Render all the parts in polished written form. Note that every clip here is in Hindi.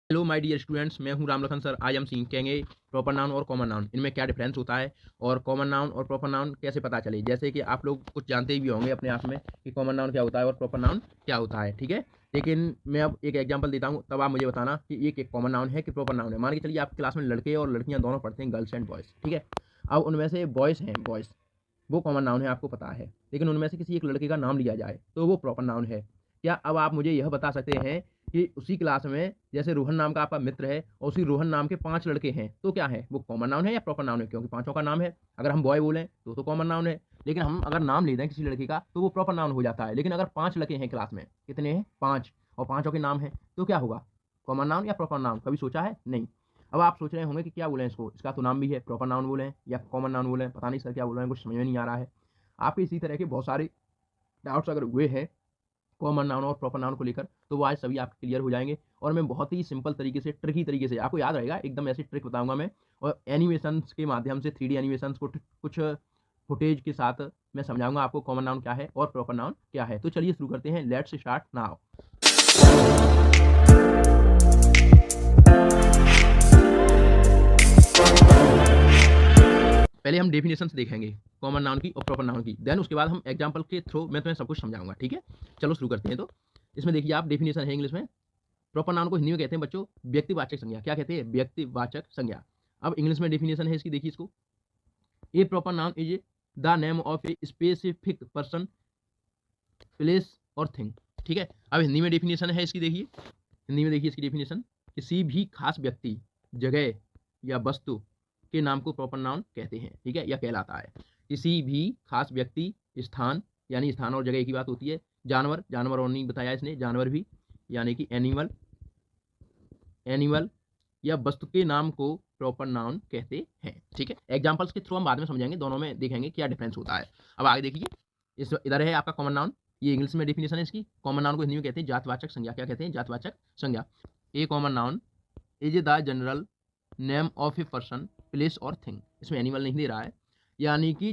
हेलो माय डियर स्टूडेंट्स, मैं हूं रामलखन सर। आज हम सीखेंगे प्रॉपर नाउन और कॉमन नाउन, इनमें क्या डिफरेंस होता है और कॉमन नाउन और प्रॉपर नाउन कैसे पता चले। जैसे कि आप लोग कुछ जानते ही भी होंगे अपने आप में कि कॉमन नाउन क्या होता है और प्रॉपर नाउन क्या होता है, ठीक है। लेकिन मैं अब एक एग्जांपल देता हूं, तब आप मुझे बताना कि ये कॉमन नाउन है कि प्रॉपर नाउन है। मान के चलिए आपकी क्लास में लड़के और लड़कियां दोनों पढ़ते हैं, गर्ल्स एंड बॉयज़, ठीक है। अब उनमें से बॉयज़ हैं, बॉयज़ वो कॉमन नाउन है, आपको पता है। लेकिन उनमें से किसी एक लड़के का नाम लिया जाए तो वो प्रॉपर नाउन है। क्या अब आप मुझे यह बता सकते हैं कि उसी क्लास में जैसे रोहन नाम का आपका मित्र है और उसी रोहन नाम के 5 लड़के हैं, तो क्या है वो कॉमन नाउन है या प्रॉपर नाउन है? क्योंकि पाँचों का नाम है। अगर हम बॉय बोलें तो कॉमन नाउन है, लेकिन हम अगर नाम ले दें किसी लड़के का तो वो प्रॉपर नाउन हो जाता है। लेकिन अगर 5 लड़के हैं क्लास में, कितने हैं? 5, और पाँचों के नाम हैं, तो क्या होगा? कॉमन नाउन या प्रॉपर नाउन? कभी सोचा है? नहीं। अब आप सोच रहे होंगे कि क्या बोलें इसको, इसका तो नाम भी है, प्रॉपर नाउन बोलें या कॉमन नाउन बोलें, पता नहीं सर क्या बोल रहे हैं, कुछ समझ में नहीं आ रहा है। आपके इसी तरह के बहुत सारे डाउट्स अगर हुए हैं कॉमन नाउन और प्रॉपर नाउन को लेकर, तो वो आज सभी आपके क्लियर हो जाएंगे। और मैं बहुत ही सिंपल तरीके से, ट्रिकी तरीके से, आपको याद रहेगा एकदम ऐसी ट्रिक बताऊंगा मैं। और एनिमेशंस के माध्यम से, 3D एनिमेशंस को कुछ फुटेज के साथ मैं समझाऊंगा आपको कॉमन नाउन क्या है और प्रॉपर नाउन क्या है। तो चलिए शुरू करते हैं, लेट्स स्टार्ट नाउ। पहले हम डेफिनेशंस देखेंगे कॉमन नाउन की और प्रॉपर नाउन की, देन उसके बाद हम एग्जांपल के थ्रू मैं तुम्हें सब कुछ समझाऊंगा, ठीक है। चलो शुरू करते हैं। तो इसमें देखिए आप, डेफिनेशन है इंग्लिश में। प्रॉपर नाउन को हिंदी में कहते हैं बच्चों व्यक्तिवाचक संज्ञा। क्या कहते हैं? व्यक्तिवाचक संज्ञा। अब इंग्लिश में डेफिनेशन है इसकी, देखिए इसको। A proper noun is the name of a specific person, place और थिंग, ठीक है। अब हिंदी में डेफिनेशन है इसकी, देखिए हिंदी में, देखिए इसकी डेफिनेशन। किसी भी खास व्यक्ति, जगह या वस्तु के नाम को प्रॉपर नाउन कहते हैं, ठीक है, या कहलाता है। किसी भी खास व्यक्ति, स्थान, यानी स्थान और जगह की बात होती है। जानवर, जानवर और नहीं बताया इसने, जानवर भी, यानी कि एनिमल, एनिमल या वस्तु के नाम को प्रॉपर नाउन कहते हैं, ठीक है। एग्जांपल्स के थ्रू हम बाद में समझेंगे, दोनों में देखेंगे क्या डिफरेंस होता है। अब आगे देखिए, इस इधर है आपका कॉमन नाउन। ये इंग्लिश में डेफिनेशन है इसकी। कॉमन नाउन को हिंदी में कहते हैं जातवाचक संज्ञा। क्या कहते हैं? जातवाचक संज्ञा। A common noun is the general name of a person, place और थिंग। इसमें एनिमल नहीं दे रहा है, यानी कि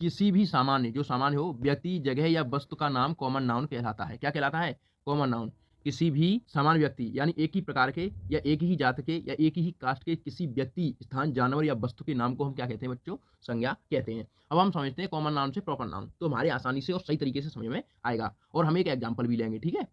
किसी भी सामान्य, जो सामान्य हो, व्यक्ति, जगह या वस्तु का नाम कॉमन नाउन कहलाता है। क्या कहलाता है? Common noun. किसी भी सामान्य व्यक्ति, यानी एक ही प्रकार के या एक ही जात के या एक ही कास्ट के किसी व्यक्ति, स्थान, जानवर या वस्तु के नाम को हम क्या कहते हैं बच्चों? संज्ञा कहते हैं। अब हम समझते हैं कॉमन नाउन से प्रॉपर नाउन, तो हमारे आसानी से और सही तरीके से समझ में आएगा। और हम एक एग्जाम्पल भी लेंगे, ठीक है।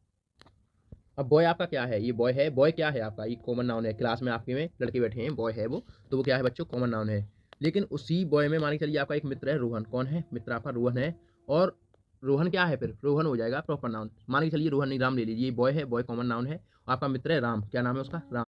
अब बॉय आपका क्या है? ये बॉय है। बॉय क्या है आपका? ये कॉमन नाउन है। क्लास में आपके में लड़के बैठे हैं, बॉय है वो, तो वो क्या है बच्चों? कॉमन नाउन है। लेकिन उसी बॉय में मान के चलिए आपका एक मित्र है, रोहन। कौन है मित्र आपका? रोहन है। और रोहन क्या है फिर? रोहन हो जाएगा प्रॉपर नाउन। मान के चलिए रोहन नहीं, राम ले लीजिए। ये बॉय है, बॉय कॉमन नाउन है। आपका मित्र है राम। क्या नाम है उसका? राम।